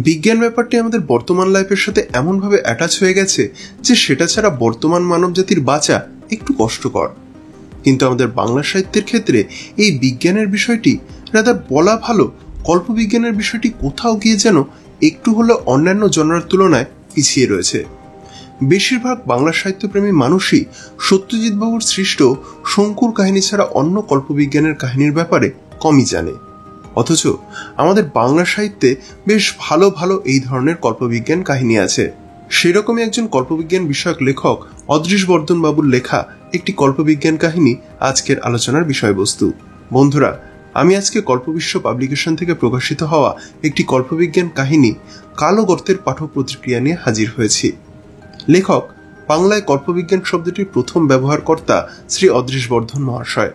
বিজ্ঞান ব্যাপারটি আমাদের বর্তমান লাইফের সাথে এমনভাবে অ্যাটাচ হয়ে গেছে যে সেটা ছাড়া বর্তমান মানবজাতির বাঁচা একটু কষ্টকর। কিন্তু আমাদের বাংলা সাহিত্যের ক্ষেত্রে এই বিজ্ঞানের বিষয়টি রাদার বলা ভালো, কল্পবিজ্ঞানের বিষয়টি কোথাও গিয়ে যেন একটু হলেও অন্যান্য জনরার তুলনায় পিছিয়ে রয়েছে। বেশিরভাগ বাংলা সাহিত্যপ্রেমী মানুষই সত্যজিৎ বাবুর সৃষ্ট শঙ্কুর কাহিনী ছাড়া অন্য কল্পবিজ্ঞানের কাহিনীর ব্যাপারে কমই জানে। অথচ আমাদের বাংলা সাহিত্যে বেশ ভালো ভালো এই ধরনের কল্পবিজ্ঞান কাহিনী আছে। সেরকমই একজন কল্পবিজ্ঞান বিষয়ক লেখক অদৃশ বর্ধন বাবুর লেখা একটি কল্পবিজ্ঞান কাহিনী আজকের আলোচনার বিষয়বস্তু। বন্ধুরা, আমি আজকে কল্পবিশ্ব পাবলিকেশন থেকে প্রকাশিত হওয়া একটি কল্পবিজ্ঞান কাহিনী কালো গর্তের পাঠক প্রতিক্রিয়া নিয়ে হাজির হয়েছি। লেখক বাংলায় কল্পবিজ্ঞান শব্দটির প্রথম ব্যবহারকর্তা শ্রী অদৃশ বর্ধন মহাশয়।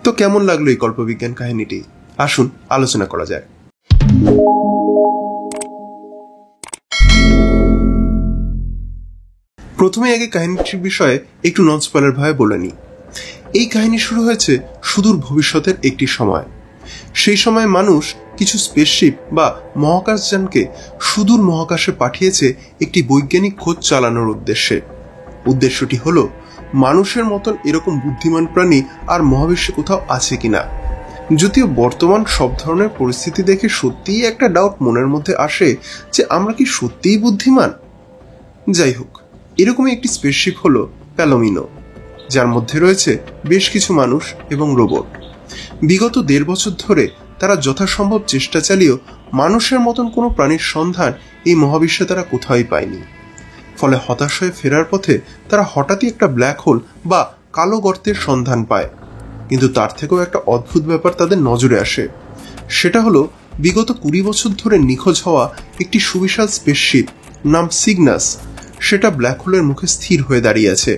তো কেমন লাগলো এই কল্পবিজ্ঞান কাহিনীটি? আসুন আলোচনা করা যায়। প্রথমে আগে কাহিনীটির বিষয়ে একটু নন স্পয়লার ভাবে বলে নিই। এই কাহিনী শুরু হয়েছে সুদূর ভবিষ্যতের একটি সময়। সেই সময় মানুষ কিছু স্পেসশিপ বা মহাকাশযানকে সুদূর মহাকাশে পাঠিয়েছে একটি বৈজ্ঞানিক খোঁজ চালানোর উদ্দেশ্যে। উদ্দেশ্যটি হলো মানুষের মতন এরকম বুদ্ধিমান প্রাণী আর মহাবিশ্বে কোথাও আছে কিনা। যদিও বর্তমান সব ধরনের পরিস্থিতি দেখে সত্যিই একটা ডাউট মনের মধ্যে আসে যে আমরা কি সত্যিই বুদ্ধিমান। যাই হোক, এরকমই একটি স্পেসশিপ হলো প্যালোমিনো, যার মধ্যে রয়েছে বেশ কিছু মানুষ এবং রোবট। বিগত 1.5 বছর ধরে তারা যথাসম্ভব চেষ্টা চালিয়েও মানুষের মতন কোনো প্রাণীর সন্ধান এই মহাবিশ্বে তারা কোথাওই পায়নি। ফলে হতাশ হয়ে ফেরার পথে তারা হঠাৎই একটা ব্ল্যাক হোল বা কালো গর্তের সন্ধান পায়। কিন্তু তার থেকেও একটা অদ্ভুত ব্যাপার তাদের নজরে আসে। সেটা হলো বিগত 20 বছর ধরে নিখোঁজ হওয়া একটি সুবিশাল স্পেসশিপ নাম সিগনাস, সেটা ব্ল্যাক হোলের মুখে স্থির হয়ে দাঁড়িয়ে আছে।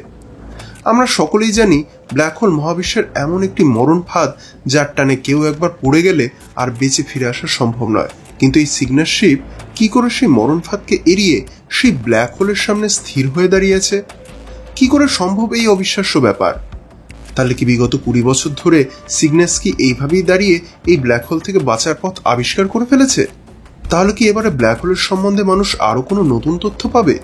আমরা সকলেই জানি ব্ল্যাক হোল মহাবিশ্বের এমন একটি মরণ ফাঁদ যার টানে কেউ একবার পড়ে গেলে আর বেঁচে ফিরে আসা সম্ভব নয়। কিন্তু এই সিগনাস শিপ কি করে সেই মরণ ফাঁদকে এড়িয়ে সেই ব্ল্যাক হোলের সামনে স্থির হয়ে দাঁড়িয়েছে? কি করে সম্ভব এই অবিশ্বাস্য ব্যাপার? তাহলে কি বিগত 20 বছর ধরে সিগনাস কি এইভাবেই দাঁড়িয়ে এই ব্ল্যাক হোল থেকে বাঁচার পথ আবিষ্কার করে ফেলেছে? তাহলে কি এবারে ব্ল্যাক হোলের সম্বন্ধে মানুষ আরো কোনো নতুন তথ্য পাবে?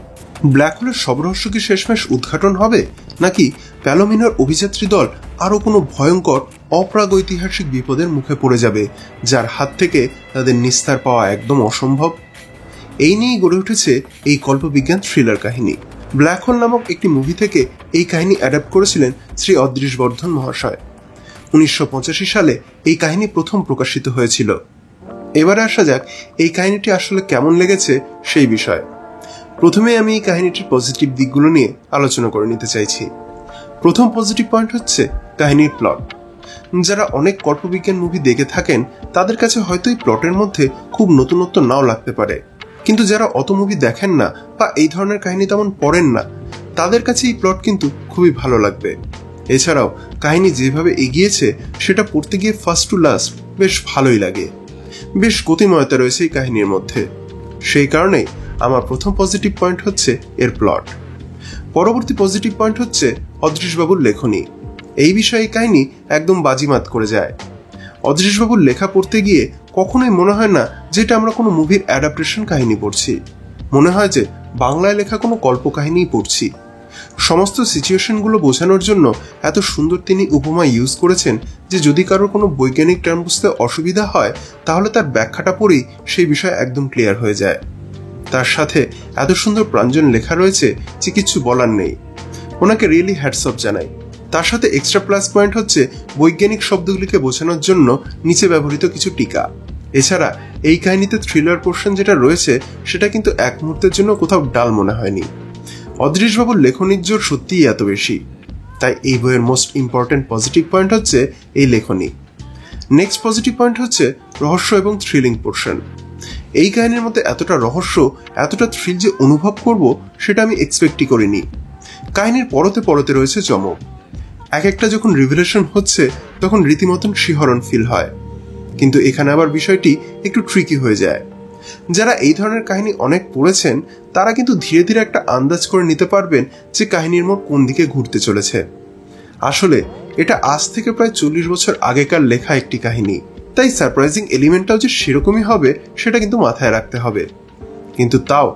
ব্ল্যাক হোলের সব রহস্য কি শেষমেশ উদ্ঘাটন হবে, নাকি প্যালোমিনোর অভিযাত্রী দল আরো কোনো ভয়ঙ্কর অপ্রাগৈতিহাসিক বিপদের মুখে পড়ে যাবে, যার হাত থেকে তাদের নিস্তার পাওয়া একদম অসম্ভব? এই নিয়েই গড়ে উঠেছে এই কল্পবিজ্ঞান থ্রিলার কাহিনী। ব্ল্যাক হোল নামক একটি মুভি থেকে এই কাহিনী অ্যাডাপ্ট করেছিলেন শ্রী অদৃশ বর্ধন মহাশয়। 1985 সালে এই কাহিনী প্রথম প্রকাশিত হয়েছিল। এবারে আসা যাক এই কাহিনীটি আসলে কেমন লেগেছে সেই বিষয়ে। প্রথমে আমি এই কাহিনীটির পজিটিভ দিকগুলো নিয়ে আলোচনা করে নিতে চাইছি। প্রথম পজিটিভ পয়েন্ট হচ্ছে কাহিনীর প্লট। যারা অনেক কল্পবিজ্ঞান মুভি দেখে থাকেন তাদের কাছে হয়তো এই প্লটের মধ্যে খুব নতুনত্ব নাও লাগতে পারে, কিন্তু যারা অত মুভি দেখেন না বা এই ধরনের কাহিনী তেমন পড়েন না তাদের কাছে এই প্লট কিন্তু খুবই ভালো লাগবে। এছাড়াও কাহিনী যেভাবে এগিয়েছে সেটা পড়তে গিয়ে ফার্স্ট টু লাস্ট বেশ ভালোই লাগে। বেশ গতিময়তা রয়েছে এই কাহিনীর মধ্যে। সেই কারণেই আমার প্রথম পজিটিভ পয়েন্ট হচ্ছে এর প্লট। পরবর্তী পজিটিভ পয়েন্ট হচ্ছে অদৃশবাবুর লেখনী। এই বিষয়ে এই কাহিনী একদম বাজিমাত করে যায়। অদৃশবাবুর লেখা পড়তে গিয়ে কখনোই মনে হয় না যে এটা আমরা কোনো মুভির অ্যাডাপ্টেশন কাহিনী পড়ছি। মনে হয় যে বাংলায় লেখা কোনো কল্পকাহিনীই পড়ছি। সমস্ত সিচুয়েশনগুলো বোঝানোর জন্য এত সুন্দর তিনি উপমা ইউজ করেছেন যে যদি কারোর কোনো বৈজ্ঞানিক টার্ম বুঝতে অসুবিধা হয় তাহলে তার ব্যাখ্যাটা পড়েই সেই বিষয় একদম ক্লিয়ার হয়ে যায়। তার সাথে এত সুন্দর প্রাঞ্জল লেখা রয়েছে যে কিছু বলার নেই। ওনাকে রিয়েলি হ্যাটস অফ জানাই। তার সাথে এক্সট্রা প্লাস পয়েন্ট হচ্ছে বৈজ্ঞানিক শব্দগুলিকে বোঝানোর জন্য নিচে ব্যবহৃত কিছু টিকা। এছাড়া এই কাহিনীতে থ্রিলার পোর্শন যেটা রয়েছে সেটা কিন্তু এক মুহূর্তের জন্য কোথাও ডাল মনে হয়নি। অদৃশবাবুর লেখনীর জোর সত্যিই এত বেশি। তাই এই বইয়ের মোস্ট ইম্পর্টেন্ট পজিটিভ পয়েন্ট হচ্ছে এই লেখনী। নেক্সট পজিটিভ পয়েন্ট হচ্ছে রহস্য এবং থ্রিলিং পোর্শন। এই কাহিনীর মধ্যে এতটা রহস্য, এতটা থ্রিল যে অনুভব করব সেটা আমি এক্সপেক্টই করিনি। কাহিনীর পরতে পরতে রয়েছে চমক। এক একটা যখন রিভিলেশন হচ্ছে তখন রীতিমতন শিহরণ ফিল হয়। কিন্তু এখানে আবার বিষয়টি একটু ট্রিকি হয়ে যায়। যারা এই ধরনের কাহিনী অনেক পড়েছেন তারা কিন্তু ধীরে ধীরে একটা আন্দাজ করে নিতে পারবেন যে কাহিনীর মোড় কোন দিকে ঘুরতে চলেছে। আসলে এটা আজ থেকে প্রায় 40 বছর আগেকার লেখা একটি কাহিনী, তাই সারপ্রাইজিং এলিমেন্টটাও যে সেরকমই হবে সেটা কিন্তু মাথায় রাখতে হবে। কিন্তু তাও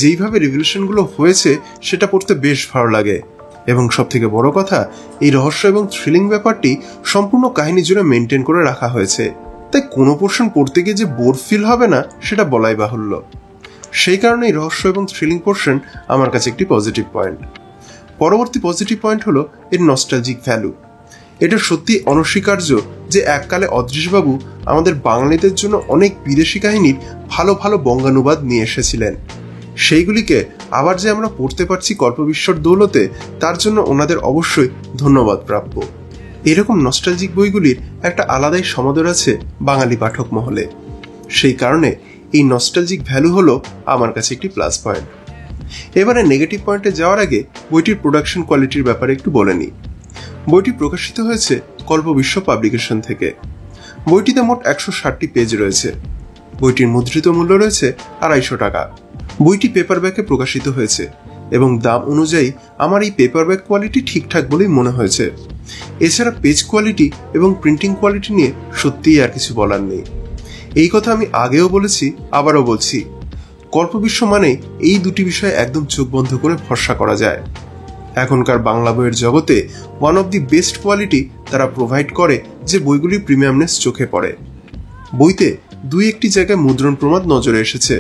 যেইভাবে রিভিলেশনগুলো হয়েছে সেটা পড়তে বেশ ভালো লাগে, এবং সবথেকে বড় কথা, এই রহস্য এবং থ্রিলিং ব্যাপারটি সম্পূর্ণ কাহিনী জুড়ে মেনটেন করে রাখা হয়েছে। তাই কোনো পোর্শন পড়তে গিয়ে যে বোর ফিল হবে না সেটা বলাই বাহুল্য। সেই কারণে এই রহস্য এবং থ্রিলিং পোর্শন আমার কাছে একটি পজিটিভ পয়েন্ট। পরবর্তী পজিটিভ পয়েন্ট হলো এর নস্টালজিক ভ্যালু। এটা সত্যি অনস্বীকার্য যে এককালে অদৃশবাবু আমাদের বাঙালিদের জন্য অনেক বিদেশি কাহিনীর ভালো ভালো বঙ্গানুবাদ নিয়ে এসেছিলেন। সেইগুলিকে আবার যে আমরা পড়তে পারছি কল্পবিশ্বর দৌলতে, তার জন্য ওনাদের অবশ্যই ধন্যবাদ প্রাপ্য। এরকম নস্টালজিক বইগুলির একটা আলাদাই সমাদর আছে বাঙালি পাঠক মহলে। সেই কারণে এই নস্টালজিক ভ্যালু হলো আমার কাছে একটি প্লাস পয়েন্ট। এবারে নেগেটিভ পয়েন্টে যাওয়ার আগে বইটির প্রোডাকশন কোয়ালিটির ব্যাপারে একটু বলে নিই। বইটি প্রকাশিত হয়েছে কল্পবিশ্ব পাবলিকেশন থেকে। বইটিতে মোট 160টি পেজ রয়েছে। বইটির মুদ্রিত মূল্য রয়েছে 250 টাকা। বইটি পেপারব্যাকে প্রকাশিত হয়েছে এবং দাম অনুযায়ী আমার এই পেপারব্যাক কোয়ালিটি ঠিকঠাক বলেই মনে হয়েছে। এছাড়া পেজ কোয়ালিটি এবং প্রিন্টিং কোয়ালিটি নিয়ে সত্যিই আর কিছু বলার নেই। এই কথা আমি আগেও বলেছি, আবারও বলছি, কল্পবিশ্ব মানে এই দুটি বিষয়ে একদম চোখ বন্ধ করে ভরসা করা যায়। এখনকার বাংলা বইয়ের জগতে one of the best quality তারা প্রোভাইড করে, যে বইগুলির প্রিমিয়ামনেস চোখে পড়ে। বইতে দুই একটি জায়গায় মুদ্রণ প্রমাদ নজরে এসেছে,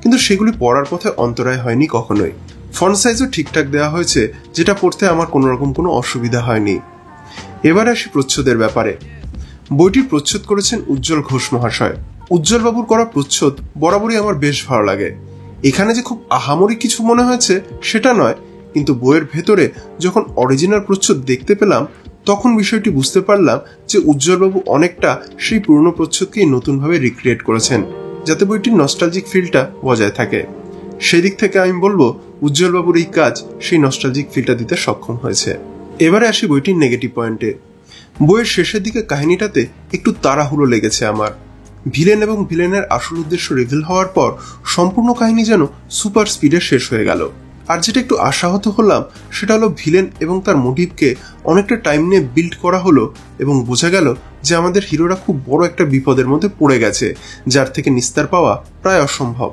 কিন্তু সেগুলি পড়ার পথে অন্তরায় হয়নি কখনোই। ফন্ট সাইজও ঠিকঠাক দেওয়া হয়েছে, যেটা পড়তে আমার কোনোরকম কোনো অসুবিধা হয়নি। এবার আসি প্রচ্ছদের ব্যাপারে। বইটির প্রচ্ছদ করেছেন উজ্জ্বল ঘোষ মহাশয়। উজ্জ্বল বাবুর করা প্রচ্ছদ বরাবরই আমার বেশ ভালো লাগে। এখানে যে খুব আহামরি কিছু মনে হয়েছে সেটা নয়, কিন্তু বইয়ের ভেতরে যখন অরিজিনাল প্রচ্ছদ দেখতে পেলাম তখন বিষয়টি বুঝতে পারলাম যে উজ্জ্বলবাবু অনেকটা সেই পুরনো প্রচ্ছদকেই নতুনভাবে রিক্রিয়েট করেছেন, যাতে বইটির নস্টালজিক ফিলটা বজায় থাকে। সেই দিক থেকে আমি বলবো উজ্জ্বলবাবুর এই কাজ সেই নস্টালজিক ফিলটা দিতে সক্ষম হয়েছে। এবারে আসি বইটির নেগেটিভ পয়েন্টে। বইয়ের শেষের দিকে কাহিনীটাতে একটু তাড়াহুড়ো লেগেছে আমার। ভিলেন এবং ভিলেনের আসল উদ্দেশ্য রিভিল হওয়ার পর সম্পূর্ণ কাহিনী যেন সুপার স্পিডে শেষ হয়ে গেল। আর যেটা একটু আশাহত হলাম সেটা হলো ভিলেন এবং তার মোটিভকে অনেকটা টাইম নিয়ে বিল্ড করা হলো এবং বোঝা গেল যে আমাদের হিরোরা খুব বড় একটা বিপদের মধ্যে পড়ে গেছে, যার থেকে নিস্তার পাওয়া প্রায় অসম্ভব।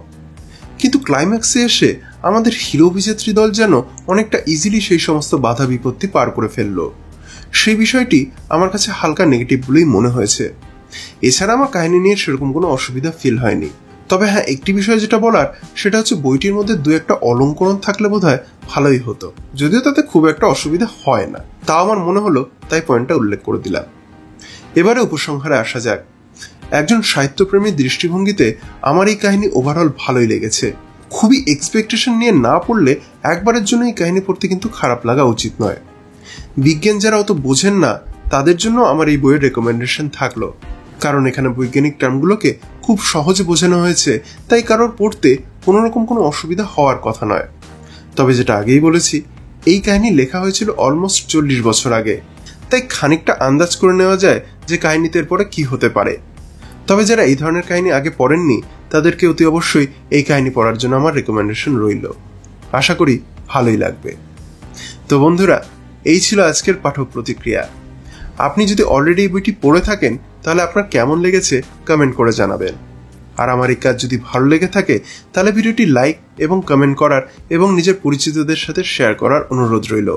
কিন্তু ক্লাইম্যাক্সে এসে আমাদের হিরো অভিযাত্রী দল যেন অনেকটা ইজিলি সেই সমস্ত বাধা বিপত্তি পার করে ফেললো। সেই বিষয়টি আমার কাছে হালকা নেগেটিভ বলেই মনে হয়েছে। এছাড়া আমার কাহিনী নিয়ে সেরকম কোনো অসুবিধা ফিল হয়নি। তবে হ্যাঁ, একটি বিষয় যেটা বলার সেটা হচ্ছে বইটির মধ্যে দু একটা অলঙ্করণ থাকলে বোধহয় ভালোই হতো, যদিও তাতে খুব একটা অসুবিধা হয় না, তা আমার মনে হলো, তাই পয়েন্টটা উল্লেখ করে দিলাম। এবারে উপসংহারে আসা যাক। একজন সাহিত্যপ্রেমীর দৃষ্টিভঙ্গিতে আমার এই কাহিনী ওভারঅল ভালোই লেগেছে। খুবই এক্সপেকটেশন নিয়ে না পড়লে একবারের জন্য এই কাহিনী পড়তে কিন্তু খারাপ লাগা উচিত নয়। বিজ্ঞান যারা অত বোঝেন না তাদের জন্য আমার এই বইয়ের রেকমেন্ডেশন থাকলো, কারণ এখানে বৈজ্ঞানিক টার্মগুলোকে খুব সহজে বোঝানো হয়েছে, তাই কারোর পড়তে কোনোরকম কোনো অসুবিধা হওয়ার কথা নয়। তবে যেটা আগেই বলেছি, এই কাহিনী লেখা হয়েছিল অলমোস্ট 40 বছর আগে, তাই খানিকটা আন্দাজ করে নেওয়া যায় যে কাহিনীতে এরপরে কি হতে পারে। তবে যারা এই ধরনের কাহিনী আগে পড়েননি তাদেরকে অতি অবশ্যই এই কাহিনী পড়ার জন্য আমার রেকমেন্ডেশন রইল। আশা করি ভালোই লাগবে। তো বন্ধুরা, এই ছিল আজকের পাঠক প্রতিক্রিয়া। আপনি যদি অলরেডি এই বইটি পড়ে থাকেন তাহলে আপনার কেমন লেগেছে কমেন্ট করে জানাবেন। আর আমার এই কাজ যদি ভালো লেগে থাকে তাহলে ভিডিওটি লাইক এবং কমেন্ট করার এবং নিজের পরিচিতদের সাথে শেয়ার করার অনুরোধ রইল।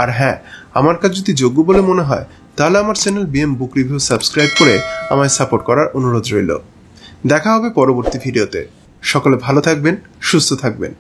আর হ্যাঁ, আমার কাজ যদি যোগ্য বলে মনে হয় তাহলে আমার চ্যানেল বিএম বুক রিভিউ সাবস্ক্রাইব করে আমায় সাপোর্ট করার অনুরোধ রইল। দেখা হবে পরবর্তী ভিডিওতে। সকলে ভালো থাকবেন, সুস্থ থাকবেন।